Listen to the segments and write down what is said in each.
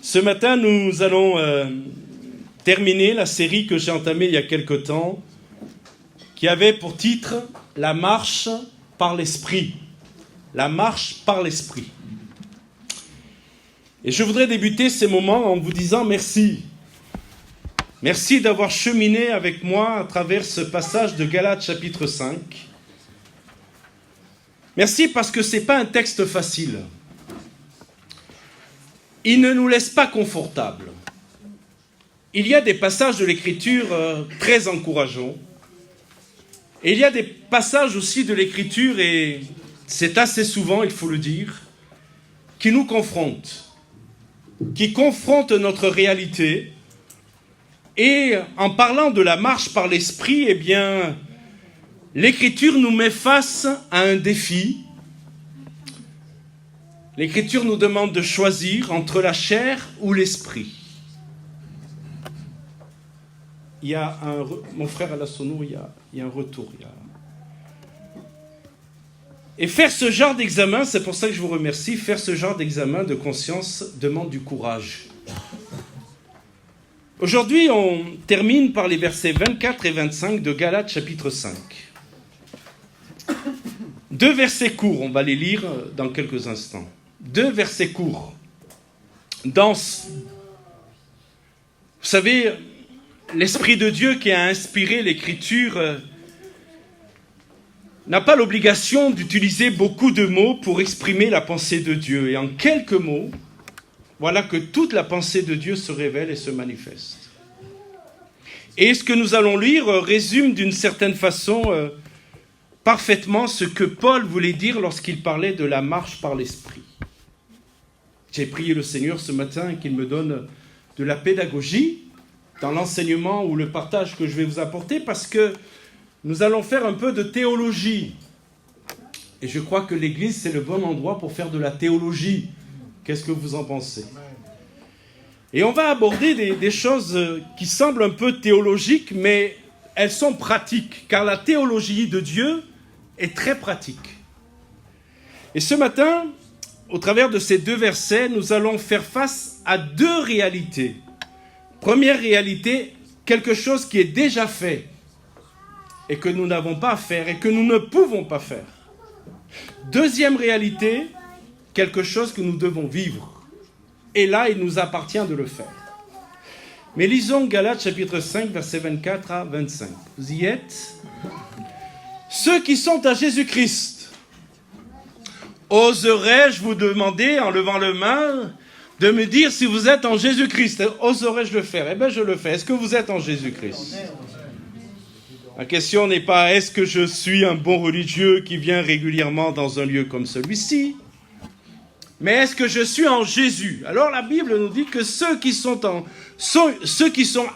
Ce matin, nous allons terminer la série que j'ai entamée il y a quelque temps, qui avait pour titre « La marche par l'Esprit ». La marche par l'Esprit. Et je voudrais débuter ces moments en vous disant merci. Merci d'avoir cheminé avec moi à travers ce passage de Galates chapitre 5. Merci parce que ce n'est pas un texte facile. Il ne nous laisse pas confortables. Il y a des passages de l'Écriture très encourageants. Et il y a des passages aussi de l'Écriture, et c'est assez souvent, il faut le dire, qui nous confrontent, qui confrontent notre réalité. Et en parlant de la marche par l'Esprit, eh bien, l'Écriture nous met face à un défi. L'Écriture nous demande de choisir entre la chair ou l'esprit. Il y a mon frère à la sono, il y a un retour. Et faire ce genre d'examen, c'est pour ça que je vous remercie, faire ce genre d'examen de conscience demande du courage. Aujourd'hui, on termine par les versets 24 et 25 de Galates chapitre 5. Deux versets courts, on va les lire dans quelques instants. Deux versets courts. Vous savez, l'Esprit de Dieu qui a inspiré l'Écriture n'a pas l'obligation d'utiliser beaucoup de mots pour exprimer la pensée de Dieu. Et en quelques mots, voilà que toute la pensée de Dieu se révèle et se manifeste. Et ce que nous allons lire résume d'une certaine façon parfaitement ce que Paul voulait dire lorsqu'il parlait de la marche par l'Esprit. J'ai prié le Seigneur ce matin qu'il me donne de la pédagogie dans l'enseignement ou le partage que je vais vous apporter, parce que nous allons faire un peu de théologie. Et je crois que l'Église, c'est le bon endroit pour faire de la théologie. Qu'est-ce que vous en pensez ? Et on va aborder des choses qui semblent un peu théologiques, mais elles sont pratiques, car la théologie de Dieu est très pratique. Et ce matin, au travers de ces deux versets, nous allons faire face à deux réalités. Première réalité, quelque chose qui est déjà fait et que nous n'avons pas à faire et que nous ne pouvons pas faire. Deuxième réalité, quelque chose que nous devons vivre. Et là, il nous appartient de le faire. Mais lisons Galates chapitre 5, versets 24 à 25. Vous y êtes ? Ceux qui sont à Jésus-Christ, oserais-je vous demander, en levant la main, de me dire si vous êtes en Jésus-Christ ? Oserais-je le faire ? Eh bien, je le fais. Est-ce que vous êtes en Jésus-Christ ? La question n'est pas est-ce que je suis un bon religieux qui vient régulièrement dans un lieu comme celui-ci, mais est-ce que je suis en Jésus ? Alors la Bible nous dit que ceux qui sont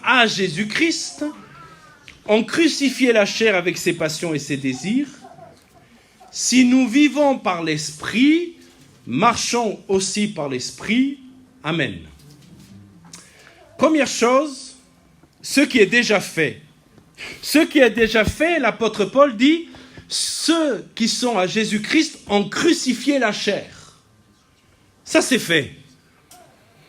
à Jésus-Christ ont crucifié la chair avec ses passions et ses désirs. Si nous vivons par l'Esprit, marchons aussi par l'Esprit. Amen. Première chose, ce qui est déjà fait. Ce qui est déjà fait, l'apôtre Paul dit, ceux qui sont à Jésus-Christ ont crucifié la chair. Ça, c'est fait.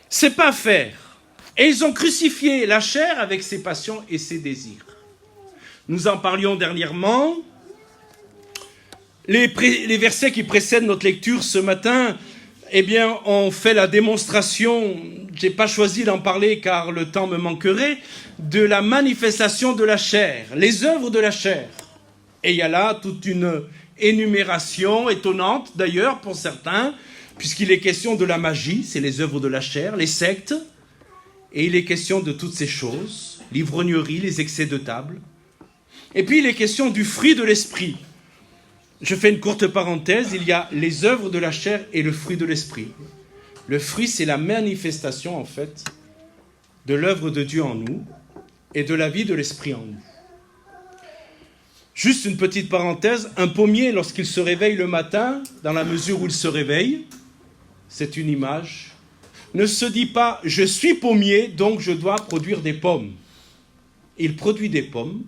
C'est pas faire. Et ils ont crucifié la chair avec ses passions et ses désirs. Nous en parlions dernièrement. Les versets qui précèdent notre lecture ce matin, eh bien, on fait la démonstration, je n'ai pas choisi d'en parler car le temps me manquerait, de la manifestation de la chair, les œuvres de la chair. Et il y a là toute une énumération étonnante d'ailleurs pour certains, puisqu'il est question de la magie, c'est les œuvres de la chair, les sectes, et il est question de toutes ces choses, l'ivrognerie, les excès de table. Et puis il est question du fruit de l'esprit. Je fais une courte parenthèse, il y a les œuvres de la chair et le fruit de l'esprit. Le fruit, c'est la manifestation, en fait, de l'œuvre de Dieu en nous et de la vie de l'esprit en nous. Juste une petite parenthèse, un pommier, lorsqu'il se réveille le matin, dans la mesure où il se réveille, c'est une image, ne se dit pas « je suis pommier, donc je dois produire des pommes ». Il produit des pommes,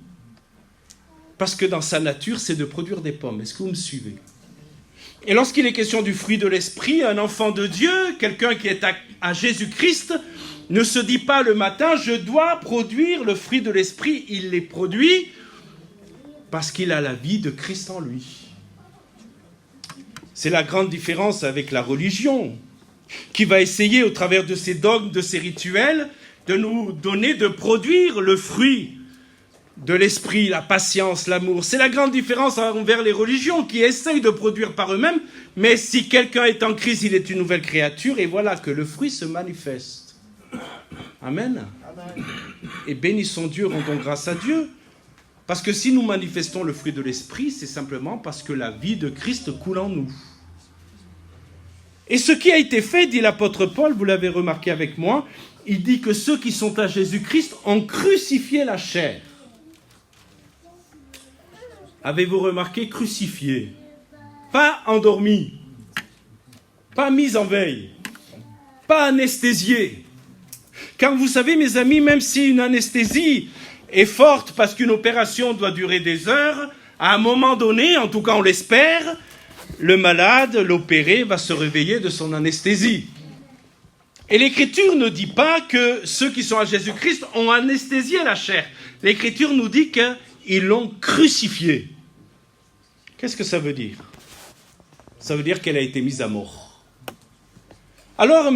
parce que dans sa nature, c'est de produire des pommes. Est-ce que vous me suivez ? Et lorsqu'il est question du fruit de l'esprit, un enfant de Dieu, quelqu'un qui est à Jésus-Christ, ne se dit pas le matin, je dois produire le fruit de l'esprit. Il les produit parce qu'il a la vie de Christ en lui. C'est la grande différence avec la religion, qui va essayer au travers de ses dogmes, de ses rituels, de nous donner, de produire le fruit de l'esprit, la patience, l'amour. C'est la grande différence envers les religions qui essayent de produire par eux-mêmes, mais si quelqu'un est en Christ, il est une nouvelle créature, et voilà que le fruit se manifeste. Amen. Amen. Et bénissons Dieu, rendons grâce à Dieu, parce que si nous manifestons le fruit de l'esprit, c'est simplement parce que la vie de Christ coule en nous. Et ce qui a été fait, dit l'apôtre Paul, vous l'avez remarqué avec moi, il dit que ceux qui sont à Jésus-Christ ont crucifié la chair. Avez-vous remarqué crucifié? Pas endormi, pas mis en veille, pas anesthésié. Car vous savez, mes amis, même si une anesthésie est forte parce qu'une opération doit durer des heures, à un moment donné, en tout cas on l'espère, le malade, l'opéré, va se réveiller de son anesthésie. Et l'Écriture ne dit pas que ceux qui sont à Jésus-Christ ont anesthésié la chair. L'Écriture nous dit qu'ils l'ont crucifiée. Qu'est-ce que ça veut dire? Ça veut dire qu'elle a été mise à mort. Alors,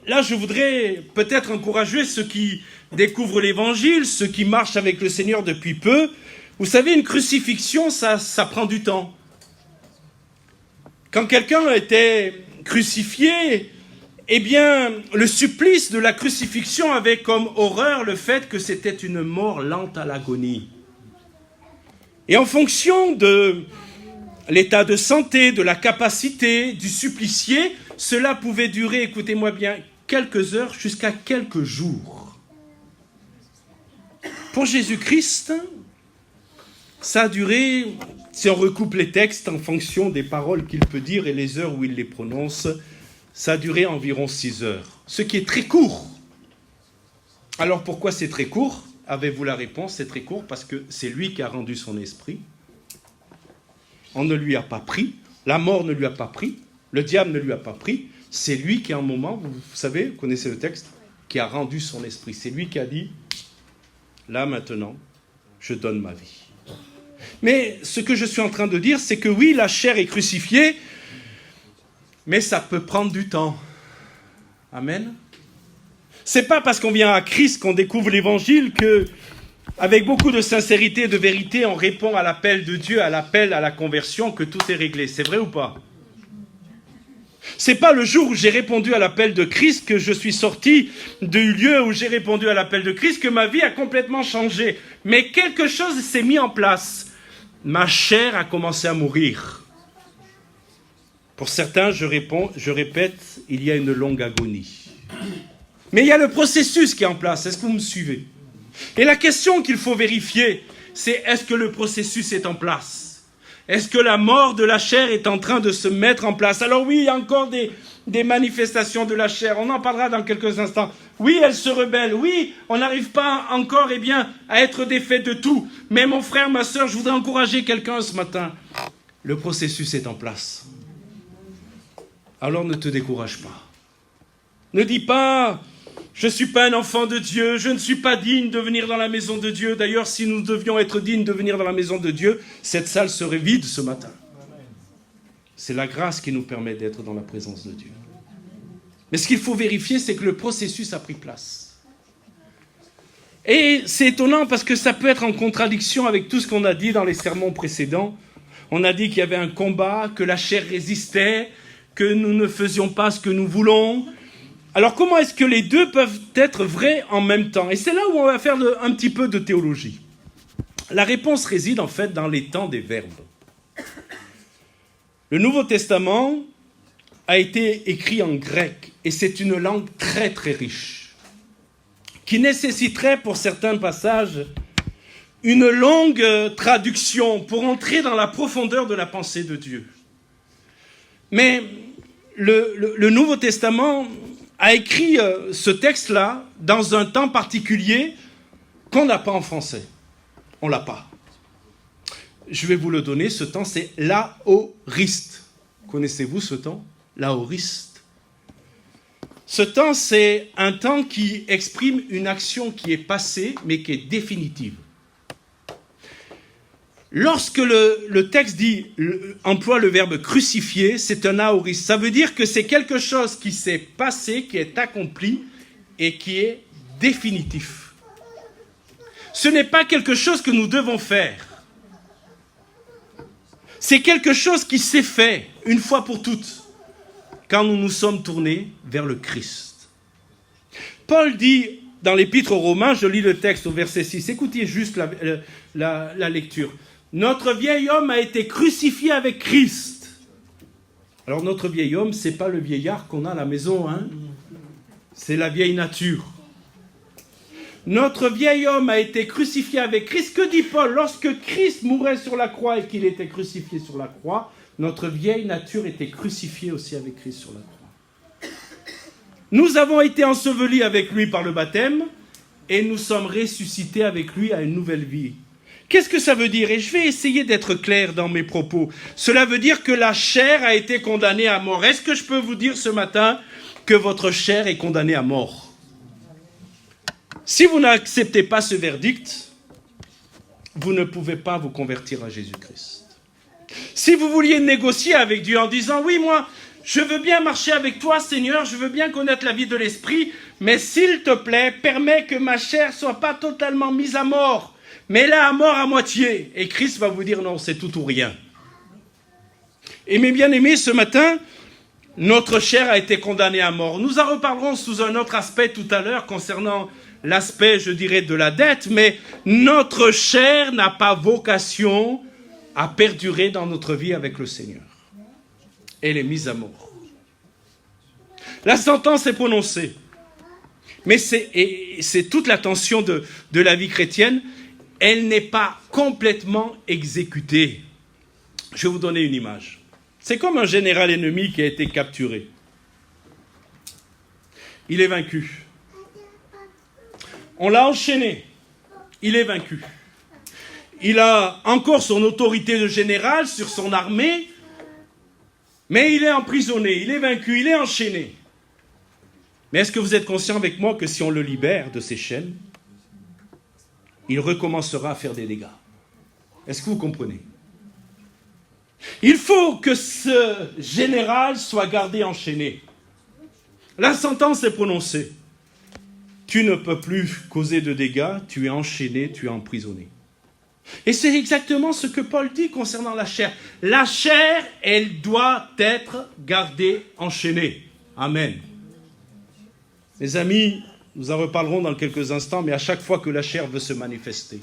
là, je voudrais peut-être encourager ceux qui découvrent l'Évangile, ceux qui marchent avec le Seigneur depuis peu. Vous savez, une crucifixion, ça prend du temps. Quand quelqu'un était crucifié, eh bien, le supplice de la crucifixion avait comme horreur le fait que c'était une mort lente à l'agonie. Et en fonction de l'état de santé, de la capacité du supplicié, cela pouvait durer, écoutez-moi bien, quelques heures jusqu'à quelques jours. Pour Jésus-Christ, ça a duré, si on recoupe les textes en fonction des paroles qu'il peut dire et les heures où il les prononce, ça a duré environ 6 heures, ce qui est très court. Alors pourquoi c'est très court? Avez-vous la réponse? C'est très court parce que c'est lui qui a rendu son esprit. On ne lui a pas pris, la mort ne lui a pas pris, le diable ne lui a pas pris. C'est lui qui, à un moment, vous savez, vous connaissez le texte, qui a rendu son esprit. C'est lui qui a dit, là maintenant, je donne ma vie. Mais ce que je suis en train de dire, c'est que oui, la chair est crucifiée, mais ça peut prendre du temps. Amen. C'est pas parce qu'on vient à Christ qu'on découvre l'évangile que, avec beaucoup de sincérité et de vérité, on répond à l'appel de Dieu, à l'appel à la conversion, que tout est réglé. C'est vrai ou pas? C'est pas le jour où j'ai répondu à l'appel de Christ que je suis sorti du lieu où j'ai répondu à l'appel de Christ que ma vie a complètement changé. Mais quelque chose s'est mis en place. Ma chair a commencé à mourir. Pour certains, je répète, il y a une longue agonie. Mais il y a le processus qui est en place. Est-ce que vous me suivez? Et la question qu'il faut vérifier, c'est est-ce que le processus est en place? Est-ce que la mort de la chair est en train de se mettre en place? Alors oui, il y a encore des manifestations de la chair. On en parlera dans quelques instants. Oui, elle se rebelle. Oui, on n'arrive pas encore à être défait de tout. Mais mon frère, ma soeur, je voudrais encourager quelqu'un ce matin. Le processus est en place. Alors ne te décourage pas. Ne dis pas, je ne suis pas un enfant de Dieu, je ne suis pas digne de venir dans la maison de Dieu. D'ailleurs, si nous devions être dignes de venir dans la maison de Dieu, cette salle serait vide ce matin. C'est la grâce qui nous permet d'être dans la présence de Dieu. Mais ce qu'il faut vérifier, c'est que le processus a pris place. Et c'est étonnant parce que ça peut être en contradiction avec tout ce qu'on a dit dans les sermons précédents. On a dit qu'il y avait un combat, que la chair résistait, que nous ne faisions pas ce que nous voulons. Alors comment est-ce que les deux peuvent être vrais en même temps? Et c'est là où on va faire un petit peu de théologie. La réponse réside en fait dans les temps des verbes. Le Nouveau Testament a été écrit en grec et c'est une langue très très riche qui nécessiterait pour certains passages une longue traduction pour entrer dans la profondeur de la pensée de Dieu. Mais le Nouveau Testament a écrit ce texte-là dans un temps particulier qu'on n'a pas en français. On ne l'a pas. Je vais vous le donner, ce temps c'est l'aoriste, Connaissez-vous ce temps? L'aoriste. Ce temps, c'est un temps qui exprime une action qui est passée, mais qui est définitive. Lorsque le texte emploie le verbe crucifier, c'est un aoriste. Ça veut dire que c'est quelque chose qui s'est passé, qui est accompli et qui est définitif. Ce n'est pas quelque chose que nous devons faire. C'est quelque chose qui s'est fait une fois pour toutes quand nous nous sommes tournés vers le Christ. Paul dit dans l'Épître aux Romains, je lis le texte au verset 6, écoutez juste la lecture. Notre vieil homme a été crucifié avec Christ. Alors notre vieil homme, ce n'est pas le vieillard qu'on a à la maison, hein? C'est la vieille nature. Notre vieil homme a été crucifié avec Christ. Que dit Paul? Lorsque Christ mourait sur la croix et qu'il était crucifié sur la croix, notre vieille nature était crucifiée aussi avec Christ sur la croix. Nous avons été ensevelis avec lui par le baptême et nous sommes ressuscités avec lui à une nouvelle vie. Qu'est-ce que ça veut dire? Et je vais essayer d'être clair dans mes propos. Cela veut dire que la chair a été condamnée à mort. Est-ce que je peux vous dire ce matin que votre chair est condamnée à mort? Si vous n'acceptez pas ce verdict, vous ne pouvez pas vous convertir à Jésus-Christ. Si vous vouliez négocier avec Dieu en disant « Oui, moi, je veux bien marcher avec toi, Seigneur, je veux bien connaître la vie de l'Esprit, mais s'il te plaît, permets que ma chair ne soit pas totalement mise à mort, mais là à mort à moitié. » Et Christ va vous dire « Non, c'est tout ou rien. » Et mes bien-aimés, ce matin, notre chair a été condamnée à mort. Nous en reparlerons sous un autre aspect tout à l'heure concernant l'aspect, je dirais, de la dette, mais notre chair n'a pas vocation à perdurer dans notre vie avec le Seigneur. Elle est mise à mort. La sentence est prononcée. Mais c'est toute la tension de la vie chrétienne. Elle n'est pas complètement exécutée. Je vais vous donner une image. C'est comme un général ennemi qui a été capturé. Il est vaincu. On l'a enchaîné. Il est vaincu. Il a encore son autorité de général sur son armée, mais il est emprisonné, il est vaincu, il est enchaîné. Mais est-ce que vous êtes conscient avec moi que si on le libère de ses chaînes, il recommencera à faire des dégâts? Est-ce que vous comprenez? Il faut que ce général soit gardé enchaîné. La sentence est prononcée. Tu ne peux plus causer de dégâts, tu es enchaîné, tu es emprisonné. Et c'est exactement ce que Paul dit concernant la chair. La chair, elle doit être gardée enchaînée. Amen. Mes amis, nous en reparlerons dans quelques instants, mais à chaque fois que la chair veut se manifester.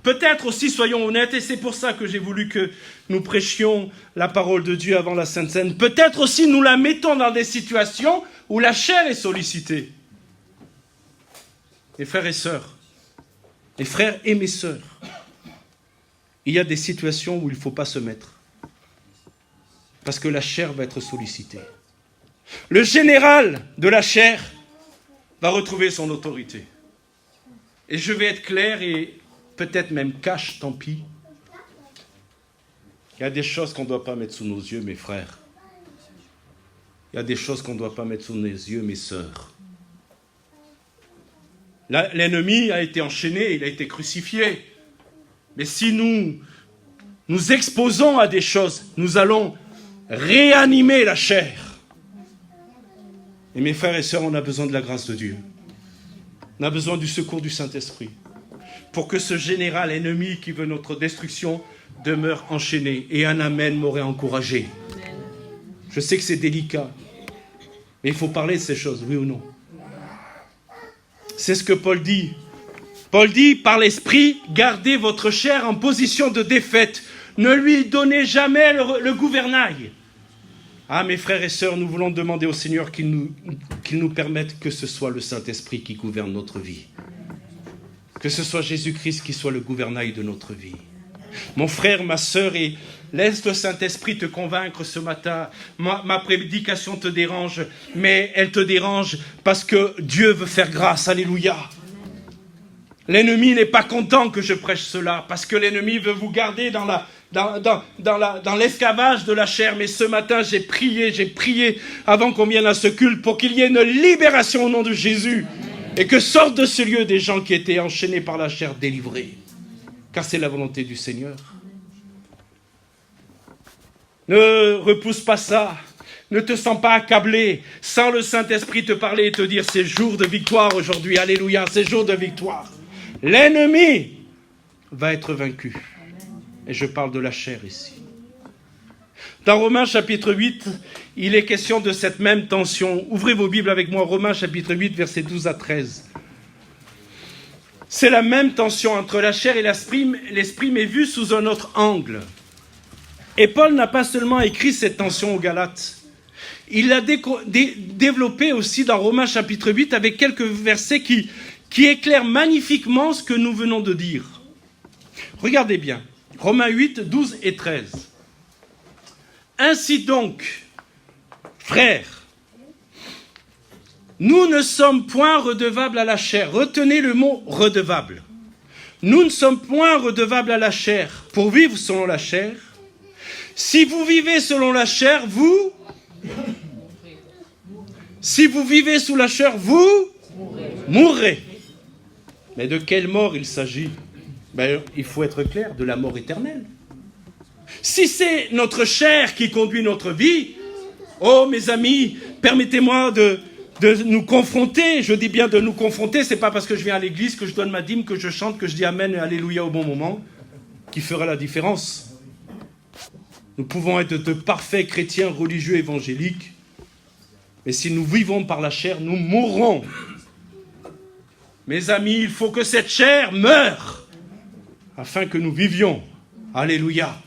Peut-être aussi, soyons honnêtes, et c'est pour ça que j'ai voulu que nous prêchions la parole de Dieu avant la Sainte Seine, peut-être aussi nous la mettons dans des situations où la chair est sollicitée. Mes frères et sœurs, mes frères et mes sœurs, il y a des situations où il ne faut pas se mettre. Parce que la chair va être sollicitée. Le général de la chair va retrouver son autorité. Et je vais être clair et peut-être même cash, tant pis. Il y a des choses qu'on ne doit pas mettre sous nos yeux, mes frères. Il y a des choses qu'on ne doit pas mettre sous nos yeux, mes sœurs. L'ennemi a été enchaîné, il a été crucifié. Mais si nous exposons à des choses, nous allons réanimer la chair. Et mes frères et sœurs, on a besoin de la grâce de Dieu. On a besoin du secours du Saint-Esprit. Pour que ce général ennemi qui veut notre destruction demeure enchaîné. Et un amen m'aurait encouragé. Je sais que c'est délicat. Mais il faut parler de ces choses, oui ou non? C'est ce que Paul dit. Paul dit, par l'Esprit, gardez votre chair en position de défaite. Ne lui donnez jamais le gouvernail. Ah, mes frères et sœurs, nous voulons demander au Seigneur qu'il nous permette que ce soit le Saint-Esprit qui gouverne notre vie. Que ce soit Jésus-Christ qui soit le gouvernail de notre vie. Mon frère, ma sœur, et laisse le Saint-Esprit te convaincre ce matin. Ma prédication te dérange, mais elle te dérange parce que Dieu veut faire grâce. Alléluia. L'ennemi n'est pas content que je prêche cela, parce que l'ennemi veut vous garder dans dans l'esclavage de la chair. Mais ce matin, j'ai prié avant qu'on vienne à ce culte pour qu'il y ait une libération au nom de Jésus. Et que sortent de ce lieu des gens qui étaient enchaînés par la chair délivrés. Car c'est la volonté du Seigneur. Ne repousse pas ça. Ne te sens pas accablé. Sans le Saint-Esprit te parler et te dire c'est jour de victoire aujourd'hui. Alléluia, c'est jour de victoire. L'ennemi va être vaincu. Et je parle de la chair ici. Dans Romains chapitre 8, il est question de cette même tension. Ouvrez vos Bibles avec moi, Romains chapitre 8, versets 12 à 13. C'est la même tension entre la chair et l'esprit, mais vue sous un autre angle. Et Paul n'a pas seulement écrit cette tension aux Galates. Il l'a développée aussi dans Romains chapitre 8 avec quelques versets qui éclairent magnifiquement ce que nous venons de dire. Regardez bien, Romains 8, 12 et 13. Ainsi donc, frères, nous ne sommes point redevables à la chair. Retenez le mot redevable. Nous ne sommes point redevables à la chair pour vivre selon la chair. Si vous vivez selon la chair, si vous vivez sous la chair, vous mourrez. Mais de quelle mort il s'agit ? Il faut être clair, de la mort éternelle. Si c'est notre chair qui conduit notre vie, oh mes amis, permettez-moi de nous confronter. Je dis bien de nous confronter, c'est pas parce que je viens à l'église, que je donne ma dîme, que je chante, que je dis Amen et Alléluia au bon moment, qui fera la différence. Nous pouvons être de parfaits chrétiens religieux évangéliques, mais si nous vivons par la chair, nous mourrons. Mes amis, il faut que cette chair meure, afin que nous vivions. Alléluia.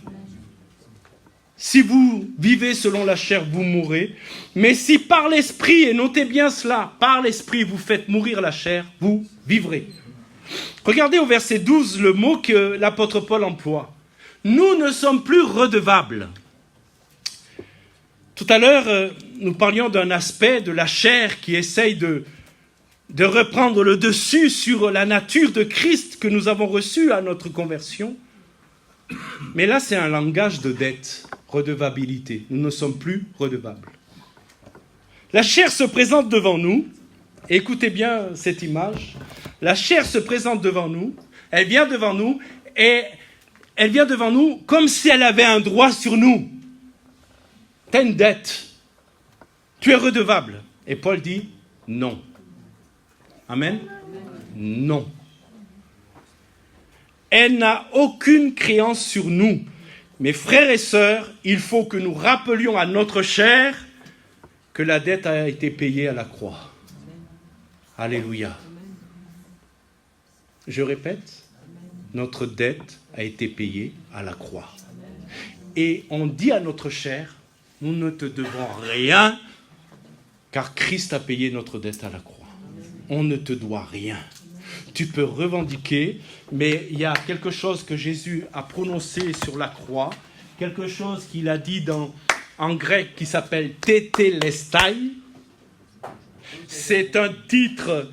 Si vous vivez selon la chair, vous mourrez. Mais si par l'esprit, et notez bien cela, par l'esprit vous faites mourir la chair, vous vivrez. Regardez au verset 12 le mot que l'apôtre Paul emploie. Nous ne sommes plus redevables. Tout à l'heure, nous parlions d'un aspect de la chair qui essaye de reprendre le dessus sur la nature de Christ que nous avons reçue à notre conversion. Mais là, c'est un langage de dette, redevabilité. Nous ne sommes plus redevables. La chair se présente devant nous. Écoutez bien cette image. La chair se présente devant nous. Elle vient devant nous. Et elle vient devant nous comme si elle avait un droit sur nous. T'as une dette. Tu es redevable. Et Paul dit non. Amen. Non. Elle n'a aucune créance sur nous. Mes frères et sœurs, il faut que nous rappelions à notre chair que la dette a été payée à la croix. Alléluia. Je répète, notre dette a été payée à la croix. Et on dit à notre chair, nous ne te devons rien, car Christ a payé notre dette à la croix. On ne te doit rien. Tu peux revendiquer, mais il y a quelque chose que Jésus a prononcé sur la croix, quelque chose qu'il a dit en grec qui s'appelle « tétélestai ». C'est un titre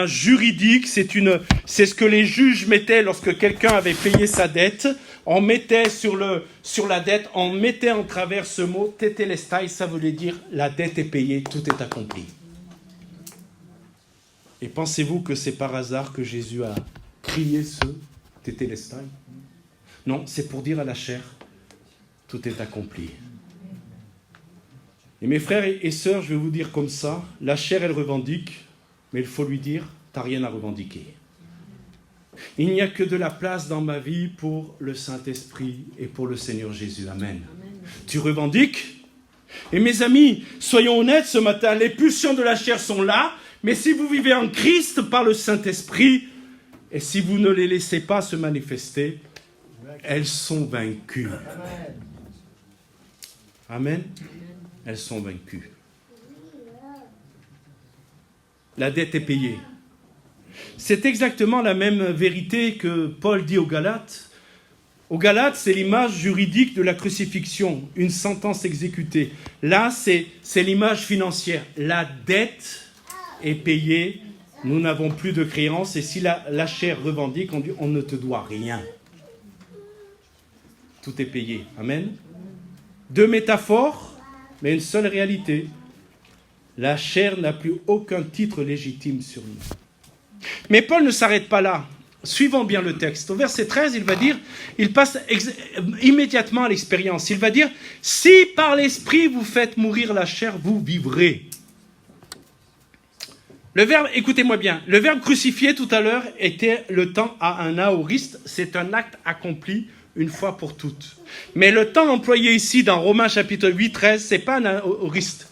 juridique, c'est ce que les juges mettaient lorsque quelqu'un avait payé sa dette. On mettait sur la dette, on mettait en travers ce mot « tétélestai », ça voulait dire « la dette est payée, tout est accompli ». Et pensez-vous que c'est par hasard que Jésus a crié ce « tétélestai » ? Non, c'est pour dire à la chair, tout est accompli. Et mes frères et sœurs, je vais vous dire comme ça, la chair, elle revendique, mais il faut lui dire, t'as rien à revendiquer. Il n'y a que de la place dans ma vie pour le Saint-Esprit et pour le Seigneur Jésus. Amen. Amen. Tu revendiques ? Et mes amis, soyons honnêtes ce matin, les pulsions de la chair sont là, mais si vous vivez en Christ par le Saint-Esprit, et si vous ne les laissez pas se manifester, elles sont vaincues. Amen. Elles sont vaincues. La dette est payée. C'est exactement la même vérité que Paul dit aux Galates. Aux Galates, c'est l'image juridique de la crucifixion, une sentence exécutée. Là, c'est l'image financière. La dette est payée, nous n'avons plus de créance, et si la chair revendique, on dit on ne te doit rien. tout est payé. Amen. 2 métaphores, mais une seule réalité. La chair n'a plus aucun titre légitime sur nous. Mais Paul ne s'arrête pas là. Suivons bien le texte. Au verset 13, il va dire, il passe immédiatement à l'expérience. Il va dire, si par l'esprit vous faites mourir la chair, vous vivrez. Le verbe, écoutez-moi bien, le verbe crucifié tout à l'heure était le temps à un aoriste. C'est un acte accompli une fois pour toutes. Mais le temps employé ici dans Romains chapitre 8, 13, c'est pas un aoriste.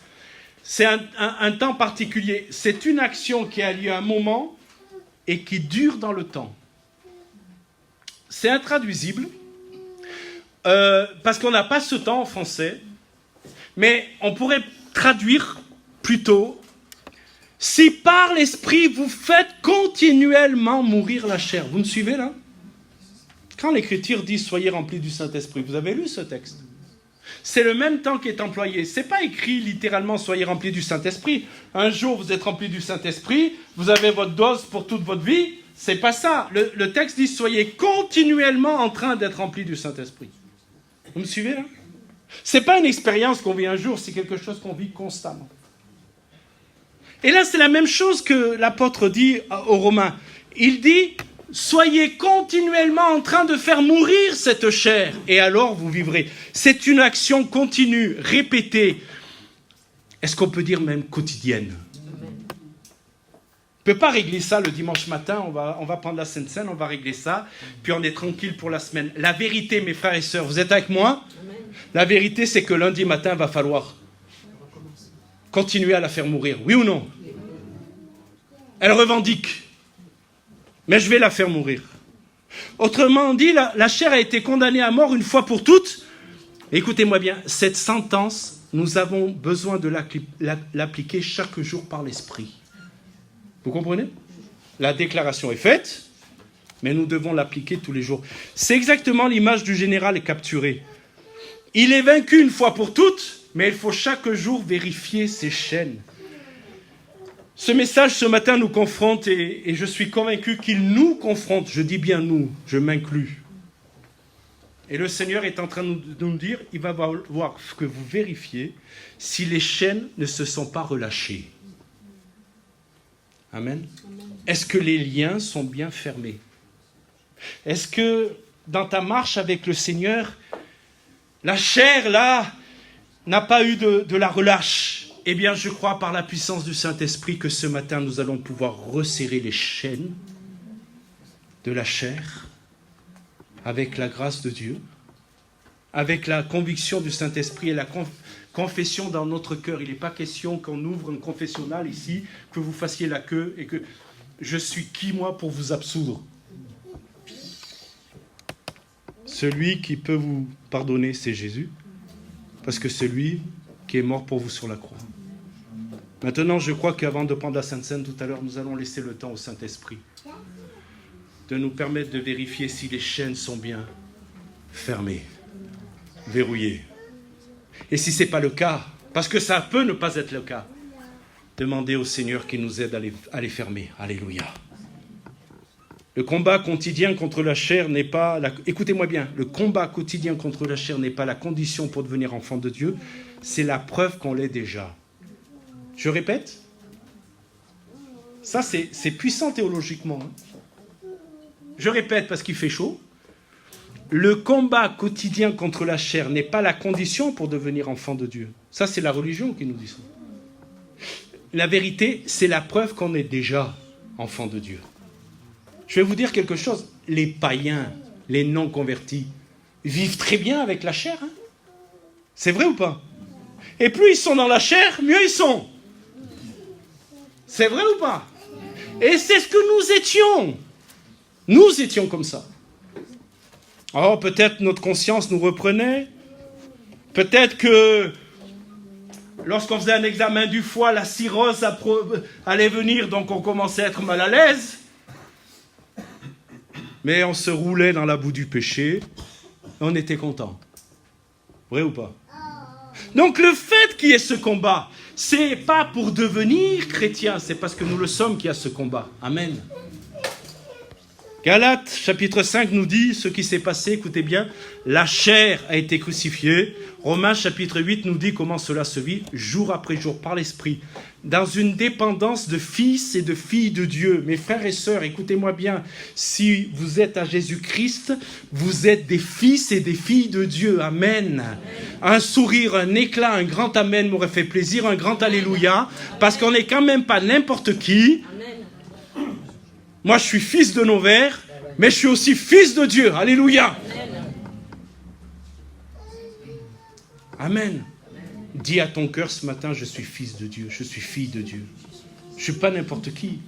C'est un temps particulier. C'est une action qui a lieu à un moment et qui dure dans le temps. C'est intraduisible parce qu'on n'a pas ce temps en français, mais on pourrait traduire plutôt « Si par l'esprit vous faites continuellement mourir la chair ». Vous me suivez là ? Quand l'Écriture dit « Soyez remplis du Saint-Esprit », vous avez lu ce texte ? C'est le même temps qui est employé. Ce n'est pas écrit littéralement « Soyez remplis du Saint-Esprit ». Un jour, vous êtes remplis du Saint-Esprit, vous avez votre dose pour toute votre vie. C'est pas ça. Le texte dit « Soyez continuellement en train d'être remplis du Saint-Esprit ». Vous me suivez là ? Ce n'est pas une expérience qu'on vit un jour, c'est quelque chose qu'on vit constamment. Et là, c'est la même chose que l'apôtre dit aux Romains. Il dit « Soyez continuellement en train de faire mourir cette chair, et alors vous vivrez. » C'est une action continue, répétée. Est-ce qu'on peut dire même quotidienne ? On ne peut pas régler ça le dimanche matin, on va prendre la Sainte Seine, on va régler ça, puis on est tranquille pour la semaine. La vérité, mes frères et sœurs, vous êtes avec moi ? La vérité, c'est que lundi matin, il va falloir continuer à la faire mourir. Oui ou non ? Elle revendique. Mais je vais la faire mourir. Autrement dit, la chair a été condamnée à mort une fois pour toutes. Écoutez-moi bien, cette sentence, nous avons besoin de l'appliquer chaque jour par l'Esprit. Vous comprenez ? La déclaration est faite, mais nous devons l'appliquer tous les jours. C'est exactement l'image du général capturé. Il est vaincu une fois pour toutes, mais il faut chaque jour vérifier ses chaînes. Ce message ce matin nous confronte et je suis convaincu qu'il nous confronte. Je dis bien nous, je m'inclus. Et le Seigneur est en train de nous dire, il va voir que vous vérifiez si les chaînes ne se sont pas relâchées. Amen. Est-ce que les liens sont bien fermés ? Est-ce que dans ta marche avec le Seigneur, la chair là n'a pas eu de la relâche ? Eh bien, je crois par la puissance du Saint-Esprit que ce matin, nous allons pouvoir resserrer les chaînes de la chair avec la grâce de Dieu, avec la conviction du Saint-Esprit et la confession dans notre cœur. Il n'est pas question qu'on ouvre un confessionnal ici, que vous fassiez la queue et que je suis qui, moi, pour vous absoudre ? Celui qui peut vous pardonner, c'est Jésus, parce que celui qui est mort pour vous sur la croix. Maintenant, je crois qu'avant de prendre la Sainte Seine tout à l'heure, nous allons laisser le temps au Saint-Esprit de nous permettre de vérifier si les chaînes sont bien fermées, verrouillées. Et si ce n'est pas le cas, parce que ça peut ne pas être le cas, demandez au Seigneur qu'il nous aide à les fermer. Alléluia. Le combat quotidien contre la chair n'est pas... Écoutez-moi bien, le combat quotidien contre la chair n'est pas la condition pour devenir enfant de Dieu, c'est la preuve qu'on l'est déjà. Je répète, ça c'est puissant théologiquement. Je répète parce qu'il fait chaud. Le combat quotidien contre la chair n'est pas la condition pour devenir enfant de Dieu. Ça, c'est la religion qui nous dit ça. La vérité, c'est la preuve qu'on est déjà enfant de Dieu. Je vais vous dire quelque chose. Les païens, les non-convertis, vivent très bien avec la chair. Hein ? C'est vrai ou pas ? Et plus ils sont dans la chair, mieux ils sont. C'est vrai ou pas ? Et c'est ce que nous étions. Nous étions comme ça. Oh, peut-être notre conscience nous reprenait. Peut-être que lorsqu'on faisait un examen du foie, la cirrhose allait venir, donc on commençait à être mal à l'aise. Mais on se roulait dans la boue du péché. On était content. Vrai ou pas ? Donc le fait qu'il y ait ce combat, c'est pas pour devenir chrétien, c'est parce que nous le sommes qu'il y a ce combat. Amen. Galates, chapitre 5, nous dit ce qui s'est passé, écoutez bien, la chair a été crucifiée. Romains, chapitre 8, nous dit comment cela se vit, jour après jour, par l'Esprit, dans une dépendance de fils et de filles de Dieu. Mes frères et sœurs, écoutez-moi bien, si vous êtes à Jésus-Christ, vous êtes des fils et des filles de Dieu. Amen. Un sourire, un éclat, un grand Amen m'aurait fait plaisir, un grand Alléluia, parce qu'on n'est quand même pas n'importe qui. Moi, je suis fils de Nevers, mais je suis aussi fils de Dieu. Alléluia. Amen. Dis à ton cœur ce matin, je suis fils de Dieu, je suis fille de Dieu. Je ne suis pas n'importe qui.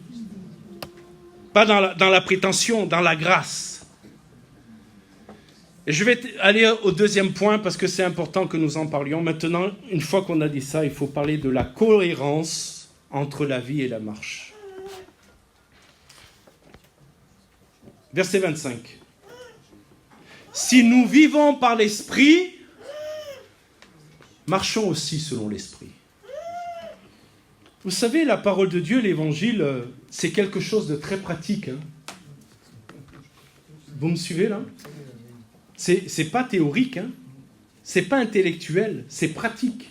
Pas dans la prétention, dans la grâce. Et je vais aller au deuxième point parce que c'est important que nous en parlions. Maintenant, une fois qu'on a dit ça, il faut parler de la cohérence entre la vie et la marche. Verset 25. Si nous vivons par l'Esprit, marchons aussi selon l'Esprit. Vous savez, la parole de Dieu, l'Évangile, c'est quelque chose de très pratique. Vous me suivez là ? C'est pas théorique, c'est pas intellectuel, c'est pratique.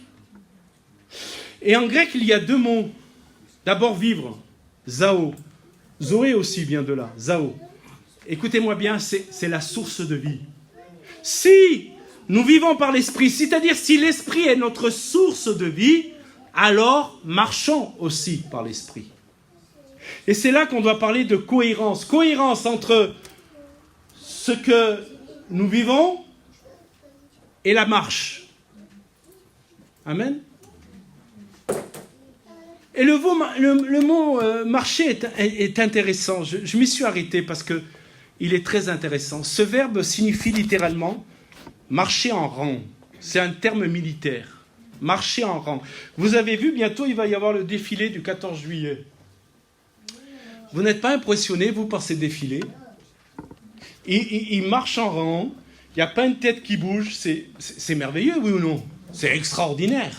Et en grec, il y a deux mots. D'abord, vivre, zao. Zoé aussi vient de là, zao. Écoutez-moi bien, c'est la source de vie. Si nous vivons par l'Esprit, c'est-à-dire si l'Esprit est notre source de vie, alors marchons aussi par l'Esprit. Et c'est là qu'on doit parler de cohérence. Cohérence entre ce que nous vivons et la marche. Amen. Et le mot marcher est intéressant. Je m'y suis arrêté parce que il est très intéressant. Ce verbe signifie littéralement marcher en rang. C'est un terme militaire. Marcher en rang. Vous avez vu, bientôt il va y avoir le défilé du 14 juillet. Vous n'êtes pas impressionné, vous, par ces défilés ? Ils marchent en rang, il n'y a pas une tête qui bouge, c'est merveilleux, oui ou non ? C'est extraordinaire.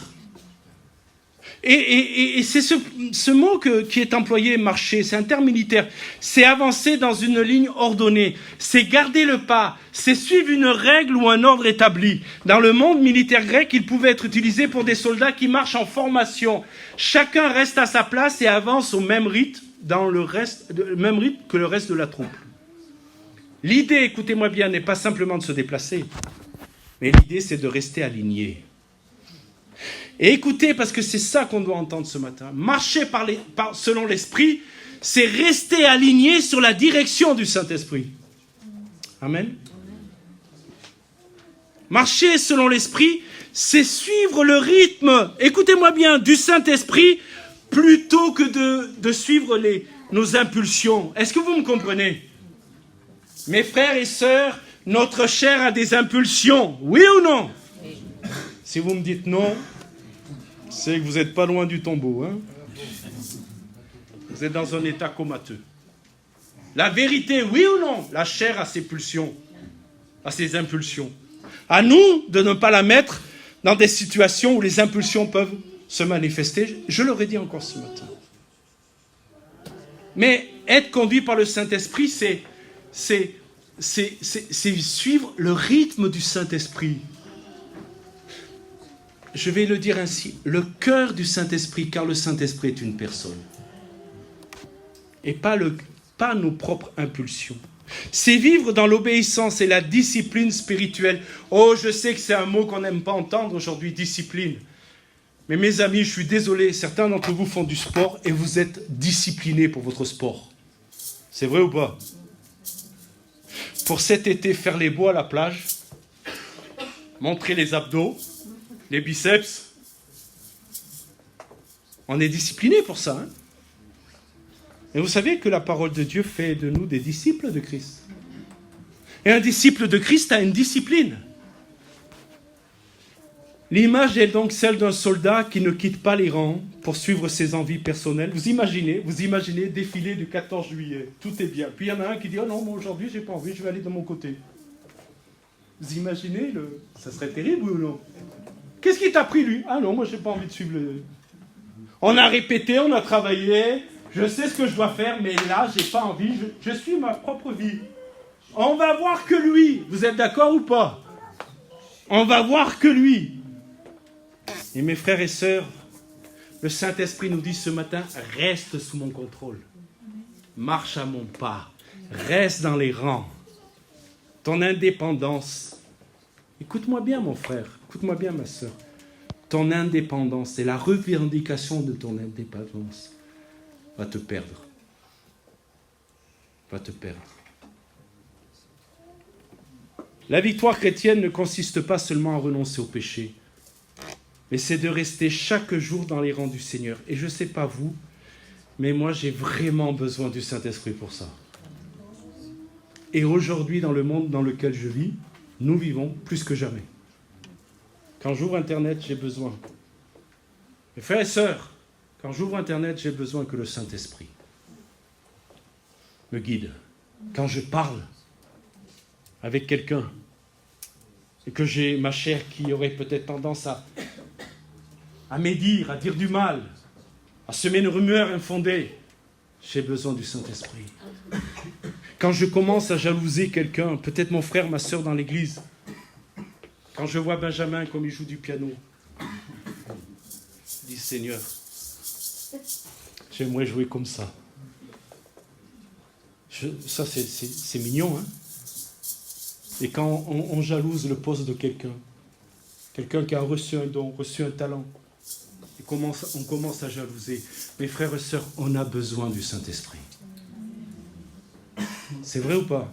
Et c'est ce mot qui est employé, marcher, c'est un terme militaire. C'est avancer dans une ligne ordonnée, c'est garder le pas, c'est suivre une règle ou un ordre établi. Dans le monde militaire grec, il pouvait être utilisé pour des soldats qui marchent en formation. Chacun reste à sa place et avance au même rythme, même rythme que le reste de la troupe. L'idée, écoutez-moi bien, n'est pas simplement de se déplacer, mais l'idée, c'est de rester aligné. Et écoutez, parce que c'est ça qu'on doit entendre ce matin. Marcher selon l'Esprit, c'est rester aligné sur la direction du Saint-Esprit. Amen. Marcher selon l'Esprit, c'est suivre le rythme, écoutez-moi bien, du Saint-Esprit, plutôt que de suivre nos impulsions. Est-ce que vous me comprenez ? Mes frères et sœurs, notre chair a des impulsions, oui ou non ? Si vous me dites non, c'est que vous n'êtes pas loin du tombeau. Vous êtes dans un état comateux. La vérité, oui ou non ? La chair a ses pulsions, a ses impulsions. À nous de ne pas la mettre dans des situations où les impulsions peuvent se manifester. Je l'aurais dit encore ce matin. Mais être conduit par le Saint-Esprit, c'est suivre le rythme du Saint-Esprit. Je vais le dire ainsi, le cœur du Saint-Esprit, car le Saint-Esprit est une personne. Et pas nos propres impulsions. C'est vivre dans l'obéissance et la discipline spirituelle. Oh, je sais que c'est un mot qu'on n'aime pas entendre aujourd'hui, discipline. Mais mes amis, je suis désolé, certains d'entre vous font du sport et vous êtes disciplinés pour votre sport. C'est vrai ou pas ? Pour cet été, faire les bois à la plage, montrer les abdos, les biceps. On est discipliné pour ça. Et vous savez que la parole de Dieu fait de nous des disciples de Christ. Et un disciple de Christ a une discipline. L'image est donc celle d'un soldat qui ne quitte pas les rangs pour suivre ses envies personnelles. Vous imaginez défilé du 14 juillet. Tout est bien. Puis il y en a un qui dit « Oh non, moi aujourd'hui, j'ai pas envie, je vais aller de mon côté. » Vous imaginez ça serait terrible, oui ou non ? Qu'est-ce qui t'a pris, lui ? Ah non, moi, j'ai pas envie de suivre le... On a répété, on a travaillé, Je sais ce que je dois faire, mais là, j'ai pas envie. Je suis ma propre vie. On va voir que lui. Vous êtes d'accord ou pas? On va voir que lui. Et mes frères et sœurs, le Saint-Esprit nous dit ce matin, reste sous mon contrôle. Marche à mon pas. Reste dans les rangs. Ton indépendance. Écoute-moi bien, mon frère. Écoute-moi bien, ma sœur. Ton indépendance et la revendication de ton indépendance va te perdre. Va te perdre. La victoire chrétienne ne consiste pas seulement à renoncer au péché, mais c'est de rester chaque jour dans les rangs du Seigneur. Et je ne sais pas vous, mais moi j'ai vraiment besoin du Saint-Esprit pour ça. Et aujourd'hui, dans le monde dans lequel je vis, nous vivons plus que jamais. Quand j'ouvre Internet, j'ai besoin. Mes frères et sœurs, quand j'ouvre Internet, j'ai besoin que le Saint-Esprit me guide. Quand je parle avec quelqu'un et que j'ai ma chair qui aurait peut-être tendance à médire, à dire du mal, à semer une rumeur infondée, j'ai besoin du Saint-Esprit. Quand je commence à jalouser quelqu'un, peut-être mon frère, ma sœur dans l'église, quand je vois Benjamin comme il joue du piano, je dis Seigneur, j'aimerais jouer comme ça. Ça c'est mignon, hein? Et quand on jalouse le poste de quelqu'un qui a reçu un don, reçu un talent, on commence à jalouser. Mes frères et sœurs, on a besoin du Saint-Esprit. C'est vrai ou pas?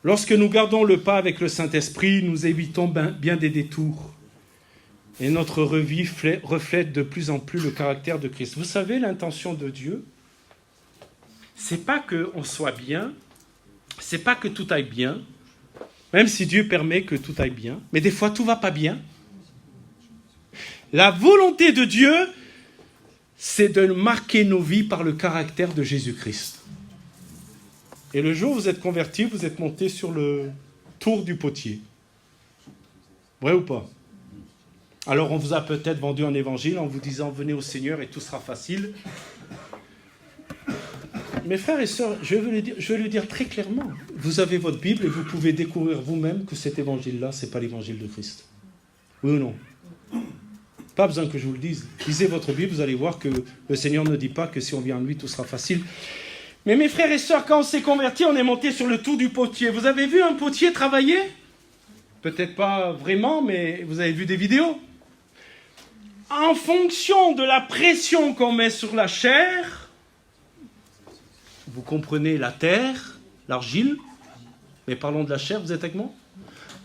Lorsque nous gardons le pas avec le Saint-Esprit, nous évitons bien des détours. Et notre vie reflète de plus en plus le caractère de Christ. Vous savez, l'intention de Dieu, c'est pas qu'on soit bien, c'est pas que tout aille bien, même si Dieu permet que tout aille bien, mais des fois tout va pas bien. La volonté de Dieu, c'est de marquer nos vies par le caractère de Jésus-Christ. Et le jour où vous êtes converti, vous êtes monté sur le tour du potier. Vrai ou pas? Alors on vous a peut-être vendu un évangile en vous disant venez au Seigneur et tout sera facile. Mes frères et sœurs, je vais le dire très clairement. Vous avez votre Bible et vous pouvez découvrir vous-même que cet évangile-là, ce n'est pas l'évangile de Christ. Oui ou non? Pas besoin que je vous le dise. Lisez votre Bible, vous allez voir que le Seigneur ne dit pas que si on vient en lui, tout sera facile. Mais mes frères et sœurs, quand on s'est convertis, on est monté sur le tour du potier. Vous avez vu un potier travailler? Peut-être pas vraiment, mais vous avez vu des vidéos. En fonction de la pression qu'on met sur la chair, vous comprenez la terre, l'argile, mais parlons de la chair, vous êtes avec moi?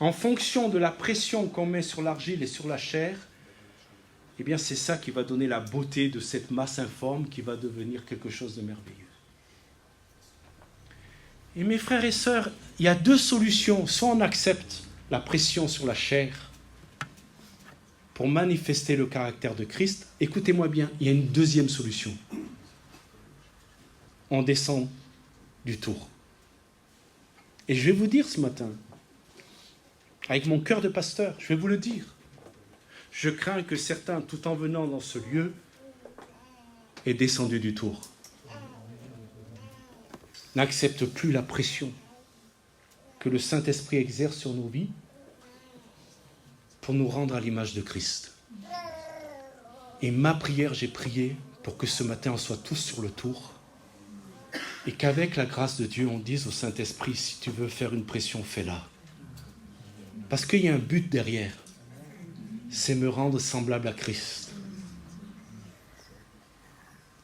En fonction de la pression qu'on met sur l'argile et sur la chair, eh bien c'est ça qui va donner la beauté de cette masse informe qui va devenir quelque chose de merveilleux. Et mes frères et sœurs, il y a deux solutions. Soit on accepte la pression sur la chair pour manifester le caractère de Christ. Écoutez-moi bien, il y a une deuxième solution. On descend du tour. Et je vais vous dire ce matin, avec mon cœur de pasteur, je vais vous le dire. Je crains que certains, tout en venant dans ce lieu, aient descendu du tour. N'acceptent plus la pression que le Saint-Esprit exerce sur nos vies pour nous rendre à l'image de Christ. Et ma prière, j'ai prié pour que ce matin, on soit tous sur le tour et qu'avec la grâce de Dieu, on dise au Saint-Esprit, si tu veux faire une pression, fais-la. Parce qu'il y a un but derrière, c'est me rendre semblable à Christ.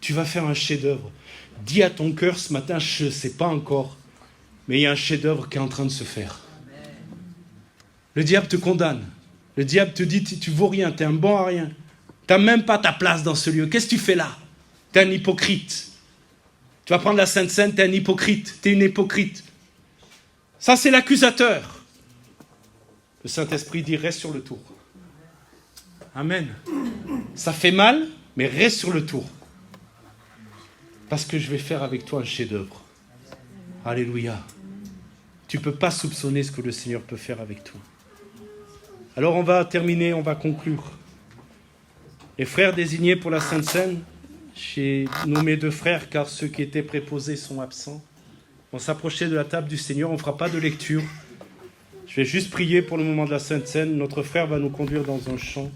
Tu vas faire un chef-d'œuvre. Dis à ton cœur ce matin, je ne sais pas encore, mais il y a un chef-d'œuvre qui est en train de se faire. Le diable te condamne. Le diable te dit, tu ne vaux rien, tu es un bon à rien. Tu n'as même pas ta place dans ce lieu. Qu'est-ce que tu fais là? Tu es un hypocrite. Tu vas prendre la Sainte Seine, tu es un hypocrite. Tu es une hypocrite. Ça, c'est l'accusateur. Le Saint-Esprit dit, reste sur le tour. Amen. Ça fait mal, mais reste sur le tour. Parce que je vais faire avec toi un chef-d'œuvre. Alléluia. Tu ne peux pas soupçonner ce que le Seigneur peut faire avec toi. Alors on va terminer, on va conclure. Les frères désignés pour la Sainte Seine, j'ai nommé 2 frères car ceux qui étaient préposés sont absents. On s'approchait de la table du Seigneur, on ne fera pas de lecture. Je vais juste prier pour le moment de la Sainte Seine. Notre frère va nous conduire dans un chant.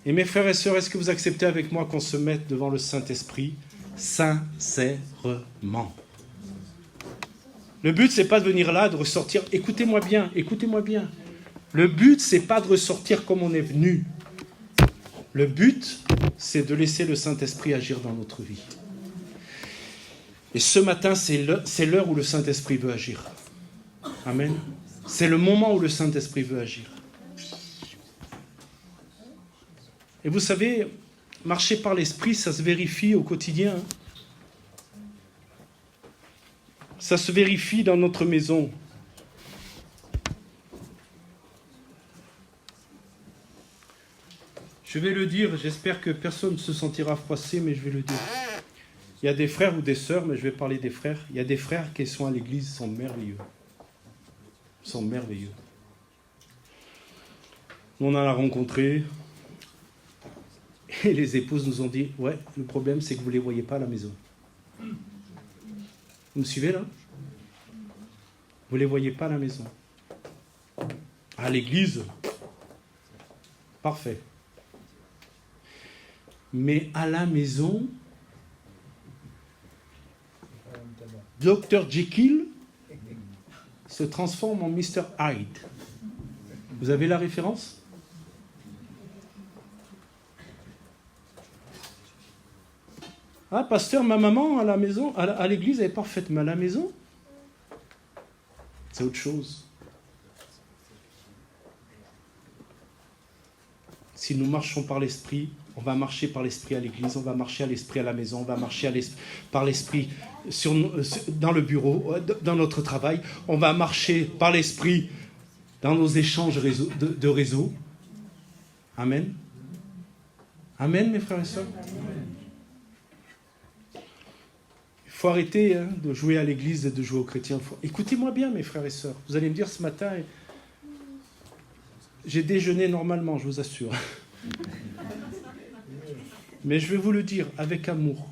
Et mes frères et sœurs, est-ce que vous acceptez avec moi qu'on se mette devant le Saint-Esprit sincèrement? Le but, c'est pas de venir là, de ressortir. Écoutez-moi bien, écoutez-moi bien. Le but, c'est pas de ressortir comme on est venu. Le but, c'est de laisser le Saint-Esprit agir dans notre vie. Et ce matin, c'est l'heure où le Saint-Esprit veut agir. Amen. C'est le moment où le Saint-Esprit veut agir. Et vous savez, marcher par l'Esprit, ça se vérifie au quotidien. Ça se vérifie dans notre maison. Je vais le dire, j'espère que personne ne se sentira froissé, mais je vais le dire. Il y a des frères ou des sœurs, mais je vais parler des frères. Il y a des frères qui sont à l'église, sont merveilleux. Ils sont merveilleux. On en a rencontré. Et les épouses nous ont dit, ouais, le problème c'est que vous ne les voyez pas à la maison. Vous me suivez là? Vous ne les voyez pas à la maison. À l'église, parfait. Mais à la maison, Dr. Jekyll se transforme en Mr. Hyde. Vous avez la référence? Ah, pasteur, ma maman à la maison, à l'église, elle est parfaite, mais à la maison, c'est autre chose. Si nous marchons par l'Esprit, on va marcher par l'Esprit à l'église, on va marcher à l'Esprit à la maison, on va marcher par l'Esprit dans le bureau, dans notre travail, on va marcher par l'Esprit dans nos échanges de réseau. Amen. Amen, mes frères et sœurs. Il faut arrêter de jouer à l'église et de jouer aux chrétiens. Écoutez-moi bien, mes frères et sœurs. Vous allez me dire ce matin, j'ai déjeuné normalement, je vous assure. Mais je vais vous le dire avec amour,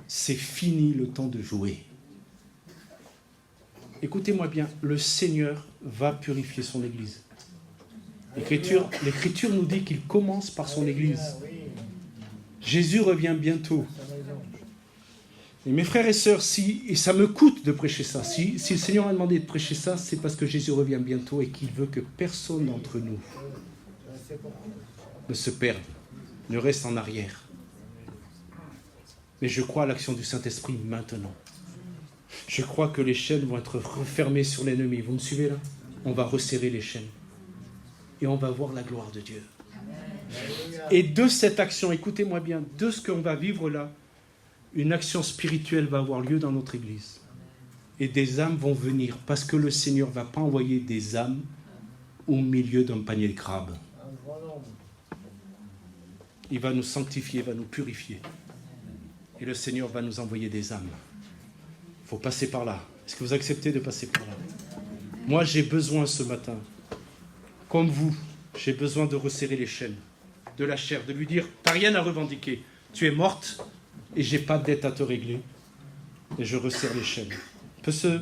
c'est fini le temps de jouer. Écoutez-moi bien, le Seigneur va purifier son Église. L'Écriture nous dit qu'il commence par son Église. Jésus revient bientôt. Et mes frères et sœurs, et ça me coûte de prêcher ça, si le Seigneur a demandé de prêcher ça, c'est parce que Jésus revient bientôt et qu'il veut que personne d'entre nous ne se perde, ne reste en arrière. Mais je crois à l'action du Saint-Esprit maintenant. Je crois que les chaînes vont être refermées sur l'ennemi. Vous me suivez là? On va resserrer les chaînes. Et on va voir la gloire de Dieu. Et de cette action, écoutez-moi bien, de ce qu'on va vivre là, une action spirituelle va avoir lieu dans notre Église. Et des âmes vont venir, parce que le Seigneur ne va pas envoyer des âmes au milieu d'un panier de crabes. Il va nous sanctifier, il va nous purifier. Et le Seigneur va nous envoyer des âmes. Il faut passer par là. Est-ce que vous acceptez de passer par là? Moi, j'ai besoin ce matin, comme vous, j'ai besoin de resserrer les chaînes de la chair, de lui dire, tu n'as rien à revendiquer. Tu es morte et je n'ai pas de dette à te régler. Et je resserre les chaînes. On peut se